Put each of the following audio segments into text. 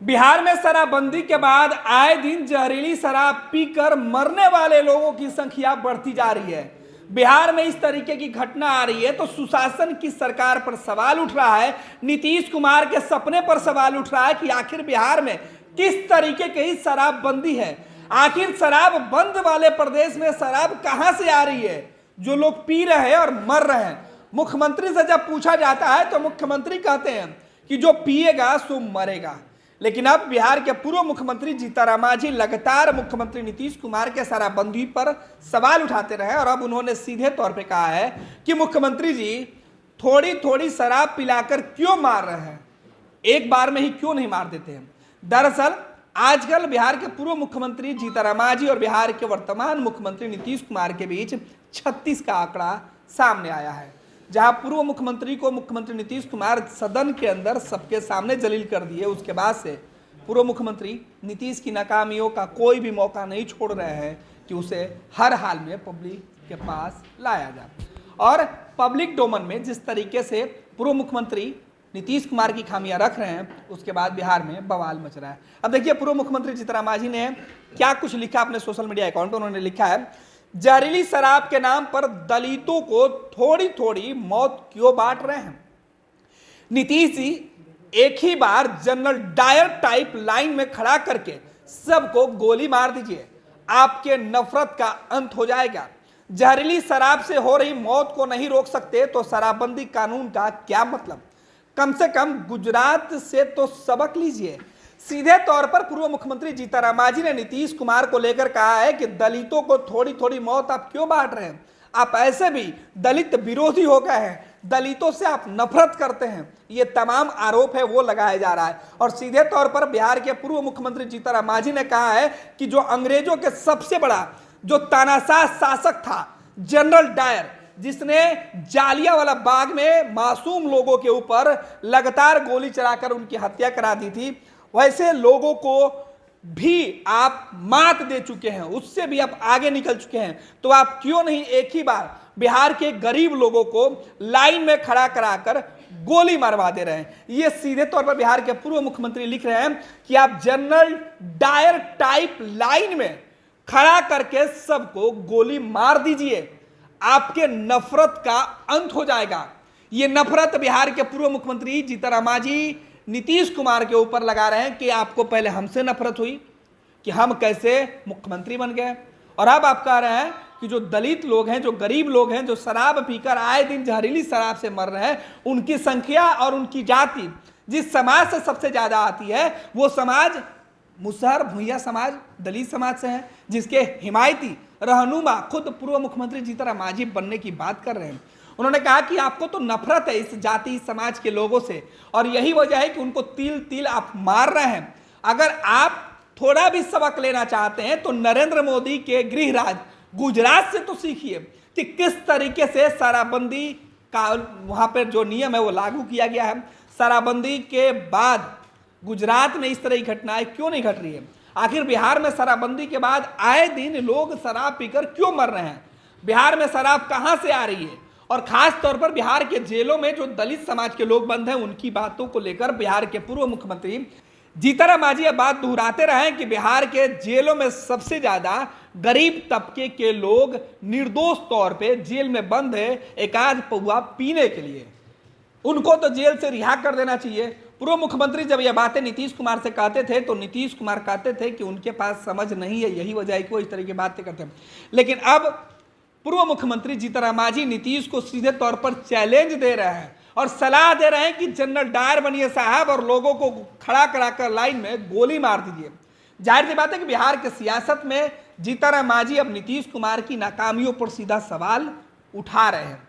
बिहार में शराबबंदी के बाद आए दिन जहरीली शराब पीकर मरने वाले लोगों की संख्या बढ़ती जा रही है। बिहार में इस तरीके की घटना आ रही है तो सुशासन की सरकार पर सवाल उठ रहा है, नीतीश कुमार के सपने पर सवाल उठ रहा है कि आखिर बिहार में किस तरीके की शराबबंदी है। आखिर शराब बंद वाले प्रदेश में शराब कहां से आ रही है जो लोग पी रहे हैं और मर रहे हैं। मुख्यमंत्री से जब पूछा जाता है तो मुख्यमंत्री कहते हैं कि जो पिएगा सो मरेगा। लेकिन अब बिहार के पूर्व मुख्यमंत्री जीतन मांझी लगातार मुख्यमंत्री नीतीश कुमार के शराबबंदी पर सवाल उठाते रहे और अब उन्होंने सीधे तौर पे कहा है कि मुख्यमंत्री जी थोड़ी थोड़ी शराब पिलाकर क्यों मार रहे हैं, एक बार में ही क्यों नहीं मार देते हैं। दरअसल आजकल बिहार के पूर्व मुख्यमंत्री जीतन मांझी और बिहार के वर्तमान मुख्यमंत्री नीतीश कुमार के बीच 36 का आंकड़ा सामने आया है, जहां पूर्व मुख्यमंत्री को मुख्यमंत्री नीतीश कुमार सदन के अंदर सबके सामने जलील कर दिए। उसके बाद से पूर्व मुख्यमंत्री नीतीश की नाकामियों का कोई भी मौका नहीं छोड़ रहे हैं कि उसे हर हाल में पब्लिक के पास लाया जाए। और पब्लिक डोमेन में जिस तरीके से पूर्व मुख्यमंत्री नीतीश कुमार की खामियां रख रहे हैं, उसके बाद बिहार में बवाल मच रहा है। अब देखिए पूर्व मुख्यमंत्री जीतन मांझी ने क्या कुछ लिखा अपने सोशल मीडिया अकाउंट पर। उन्होंने लिखा है, जहरीली शराब के नाम पर दलितों को थोड़ी थोड़ी मौत क्यों बांट रहे हैं। नीतीश जी एक ही बार जनरल डायर टाइप लाइन में खड़ा करके सबको गोली मार दीजिए, आपके नफरत का अंत हो जाएगा। जहरीली शराब से हो रही मौत को नहीं रोक सकते तो शराबबंदी कानून का क्या मतलब। कम से कम गुजरात से तो सबक लीजिए। सीधे तौर पर पूर्व मुख्यमंत्री जीतन मांझी ने नीतीश कुमार को लेकर कहा है कि दलितों को थोड़ी थोड़ी मौत आप क्यों बांट रहे हैं, आप ऐसे भी दलित विरोधी हो गए हैं, दलितों से आप नफरत करते हैं। ये तमाम आरोप है वो लगाया जा रहा है। और सीधे तौर पर बिहार के पूर्व मुख्यमंत्री जीतन मांझी ने कहा है कि जो अंग्रेजों के सबसे बड़ा जो तानाशाह शासक था जनरल डायर, जिसने जालियांवाला बाग में मासूम लोगों के ऊपर लगातार गोली चलाकर उनकी हत्या करा दी थी, वैसे लोगों को भी आप मात दे चुके हैं, उससे भी आप आगे निकल चुके हैं। तो आप क्यों नहीं एक ही बार बिहार के गरीब लोगों को लाइन में खड़ा कराकर गोली मारवा दे रहे हैं। ये सीधे तौर पर बिहार के पूर्व मुख्यमंत्री लिख रहे हैं कि आप जनरल डायर टाइप लाइन में खड़ा करके सबको गोली मार दीजिए, आपके नफरत का अंत हो जाएगा। ये नफरत बिहार के पूर्व मुख्यमंत्री जीतन मांझी नीतीश कुमार के ऊपर लगा रहे हैं कि आपको पहले हमसे नफरत हुई कि हम कैसे मुख्यमंत्री बन गए, और अब आप कह रहे हैं कि जो दलित लोग हैं, जो गरीब लोग हैं, जो शराब पीकर आए दिन जहरीली शराब से मर रहे हैं, उनकी संख्या और उनकी जाति जिस समाज से सबसे ज्यादा आती है वो समाज मुसहर भूइया समाज, दलित समाज से है, जिसके हिमायती रहनुमा खुद पूर्व मुख्यमंत्री जीतन मांझी बनने की बात कर रहे हैं। उन्होंने कहा कि आपको तो नफरत है इस जाति समाज के लोगों से, और यही वजह है कि उनको तिल तिल आप मार रहे हैं। अगर आप थोड़ा भी सबक लेना चाहते हैं तो नरेंद्र मोदी के गृह राज्य गुजरात से तो सीखिए कि किस तरीके से शराबबंदी का वहां पर जो नियम है वो लागू किया गया है। शराबबंदी के बाद गुजरात में इस तरह की घटनाएं क्यों नहीं घट रही है। आखिर बिहार में शराबबंदी के बाद आए दिन लोग शराब पीकर क्यों मर रहे हैं, बिहार में शराब कहां से आ रही है, और खास तौर पर बिहार के जेलों में जो दलित समाज के लोग बंद हैं उनकी बातों को लेकर बिहार के पूर्व मुख्यमंत्री जीतन मांझी यह बात दोहराते रहे कि बिहार के जेलों में सबसे ज्यादा गरीब तबके के लोग निर्दोष तौर पे जेल में बंद है एक आध पौआ पीने के लिए, उनको तो जेल से रिहा कर देना चाहिए। पूर्व मुख्यमंत्री जब यह बातें नीतीश कुमार से कहते थे तो नीतीश कुमार कहते थे कि उनके पास समझ नहीं है, यही वजह है कि वो इस तरह की बातें करते हैं। लेकिन अब पूर्व मुख्यमंत्री जीतन मांझी नीतीश को सीधे तौर पर चैलेंज दे रहे हैं और सलाह दे रहे हैं कि जनरल डायर बनिए साहब और लोगों को खड़ा कराकर लाइन में गोली मार दीजिए। जाहिर सी बात है कि बिहार के सियासत में जीतन मांझी अब नीतीश कुमार की नाकामियों पर सीधा सवाल उठा रहे हैं।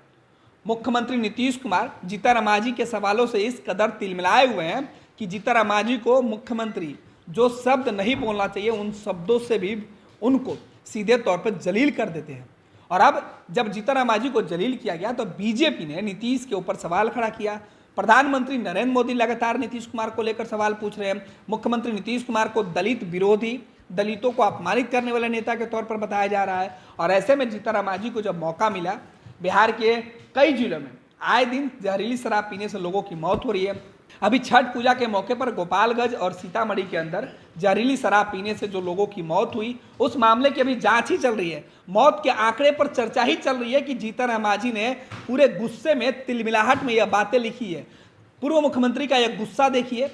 मुख्यमंत्री नीतीश कुमार जीतन मांझी के सवालों से इस कदर तिलमिलाए हुए हैं कि जीतन मांझी को मुख्यमंत्री जो शब्द नहीं बोलना चाहिए उन शब्दों से भी उनको सीधे तौर पर जलील कर देते हैं। और अब जब जीतन मांझी को जलील किया गया तो बीजेपी ने नीतीश के ऊपर सवाल खड़ा किया। प्रधानमंत्री नरेंद्र मोदी लगातार नीतीश कुमार को लेकर सवाल पूछ रहे हैं। मुख्यमंत्री नीतीश कुमार को दलित विरोधी, दलितों को अपमानित करने वाले नेता के तौर पर बताया जा रहा है। और ऐसे में जीतन मांझी को जब मौका मिला, बिहार के कई जिलों में आए दिन जहरीली शराब पीने से लोगों की मौत हो रही है। अभी छठ पूजा के मौके पर गोपालगंज और सीतामढ़ी के अंदर जहरीली शराब पीने से जो लोगों की मौत हुई, उस मामले की अभी जांच ही चल रही है। मौत के आंकड़े पर चर्चा ही चल रही है कि जीतन राम मांझी ने पूरे गुस्से में, तिलमिलाहट में यह बातें लिखी है। पूर्व मुख्यमंत्री का यह गुस्सा देखिए,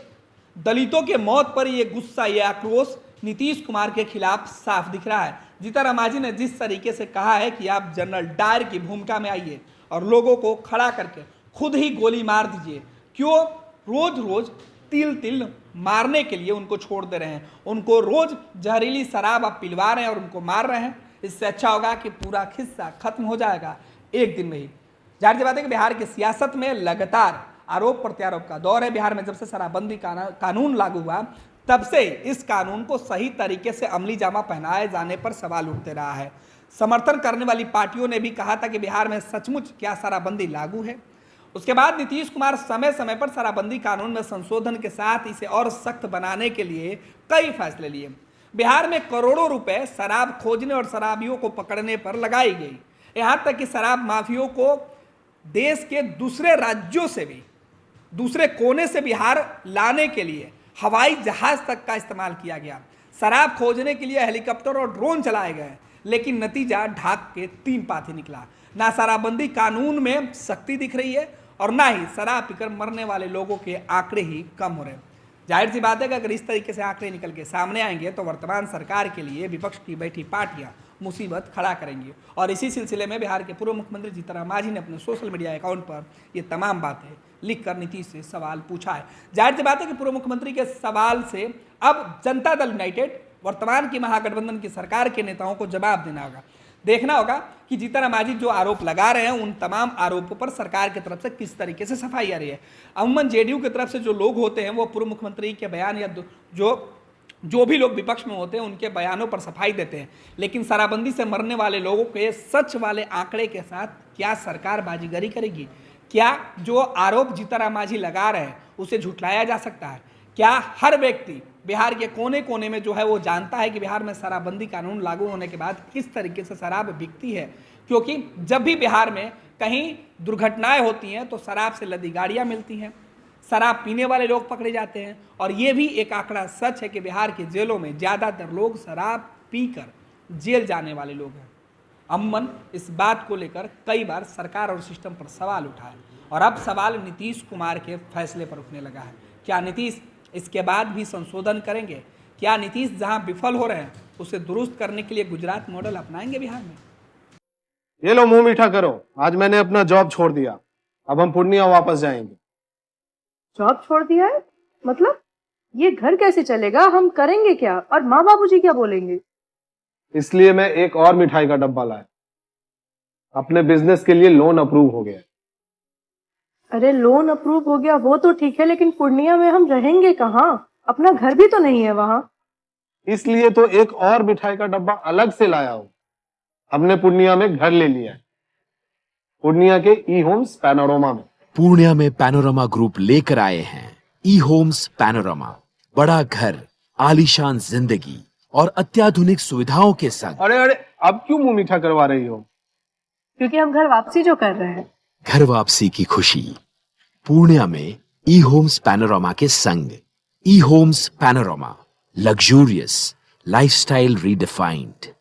दलितों के मौत पर यह गुस्सा, यह आक्रोश नीतीश कुमार के खिलाफ साफ दिख रहा है। जीतन राम मांझी ने जिस तरीके से कहा है कि आप जनरल डायर की भूमिका में आइए और लोगों को खड़ा करके खुद ही गोली मार दीजिए, क्यों रोज रोज तिल तिल मारने के लिए उनको छोड़ दे रहे हैं, उनको रोज जहरीली शराब आप पिलवा रहे हैं और उनको मार रहे हैं। इससे अच्छा होगा कि पूरा किस्सा खत्म हो जाएगा एक दिन में ही। जाहिर सी बात है कि बिहार की सियासत में लगातार आरोप प्रत्यारोप का दौर है। बिहार में जब से शराबबंदी कानून लागू हुआ, तब से इस कानून को सही तरीके से अमली जामा पहनाए जाने पर सवाल उठते रहा है। समर्थन करने वाली पार्टियों ने भी कहा था कि बिहार में सचमुच क्या शराबबंदी लागू है। उसके बाद नीतीश कुमार समय समय पर शराबबंदी कानून में संशोधन के साथ इसे और सख्त बनाने के लिए कई फैसले लिए। बिहार में करोड़ों रुपए शराब खोजने और शराबियों को पकड़ने पर लगाई गई। यहाँ तक कि शराब माफियों को देश के दूसरे राज्यों से भी, दूसरे कोने से बिहार लाने के लिए हवाई जहाज तक का इस्तेमाल किया गया। शराब खोजने के लिए हेलीकॉप्टर और ड्रोन चलाए गए, लेकिन नतीजा ढाक के 3 पाथी निकला। ना शराबबंदी कानून में सख्ती दिख रही है और ना ही शराब पीकर मरने वाले लोगों के आंकड़े ही कम हो रहे हैं। जाहिर सी बात है कि अगर इस तरीके से आंकड़े निकल के सामने आएंगे तो वर्तमान सरकार के लिए विपक्ष की बैठी पार्टियां मुसीबत खड़ा करेंगी। और इसी सिलसिले में बिहार के पूर्व मुख्यमंत्री जीतन राम मांझी ने अपने सोशल मीडिया अकाउंट पर ये तमाम बातें लिखकर नीतीश से सवाल पूछा है। जाहिर सी बात है कि पूर्व मुख्यमंत्री के सवाल से अब जनता दल यूनाइटेड, वर्तमान की महागठबंधन की सरकार के नेताओं को जवाब देना होगा। देखना होगा कि जीतन राम मांझी जो आरोप लगा रहे हैं, उन तमाम आरोपों पर सरकार की तरफ से किस तरीके से सफाई आ रही है। अमूमन जेडीयू की तरफ से जो लोग होते हैं वो पूर्व मुख्यमंत्री के बयान या जो भी लोग विपक्ष में होते हैं उनके बयानों पर सफाई देते हैं, लेकिन शराबबंदी से मरने वाले लोगों के सच वाले आंकड़े के साथ क्या सरकार बाजीगरी करेगी? क्या जो आरोप जीतन राम मांझी लगा रहे हैं उसे झुटलाया जा सकता है? क्या हर व्यक्ति बिहार के कोने कोने में जो है वो जानता है कि बिहार में शराबबंदी कानून लागू होने के बाद किस तरीके से शराब बिकती है? क्योंकि जब भी बिहार में कहीं दुर्घटनाएं होती हैं तो शराब से लदी गाड़ियां मिलती हैं, शराब पीने वाले लोग पकड़े जाते हैं। और ये भी एक आंकड़ा सच है कि बिहार के जेलों में ज़्यादातर लोग शराब पीकर जेल जाने वाले लोग हैं। अमन इस बात को लेकर कई बार सरकार और सिस्टम पर सवाल उठाए और अब सवाल नीतीश कुमार के फैसले पर उठने लगा है। क्या नीतीश इसके बाद भी संशोधन करेंगे? क्या नीतीश जहां विफल हो रहे हैं उसे दुरुस्त करने के लिए गुजरात मॉडल अपनाएंगे बिहार में? ये लो मुंह मीठा करो, आज मैंने अपना जॉब छोड़ दिया, अब हम पूर्णिया वापस जाएंगे। जॉब छोड़ दिया है? मतलब ये घर कैसे चलेगा? हम करेंगे क्या? और माँ बाबूजी क्या बोलेंगे? इसलिए मैं एक और मिठाई का डब्बा लाया। अपने बिजनेस के लिए लोन अप्रूव हो गया। अरे लोन अप्रूव हो गया वो तो ठीक है, लेकिन पूर्णिया में हम रहेंगे कहाँ? अपना घर भी तो नहीं है वहाँ। इसलिए तो एक और मिठाई का डब्बा अलग से लाया हूँ। हमने पूर्णिया में घर ले लिया है, पूर्णिया के ई होम्स पैनोरमा में। पूर्णिया में पैनोरमा ग्रुप लेकर आए हैं ई होम्स पैनोरमा। बड़ा घर, आलीशान जिंदगी और अत्याधुनिक सुविधाओं के संग। अरे अब क्यों मुंह मीठा करवा रही हो? क्योंकि हम घर वापसी जो कर रहे हैं। घर वापसी की खुशी पूर्णिया में ई होम्स पैनोरमा के संग। ई Homes Panorama, luxurious lifestyle redefined.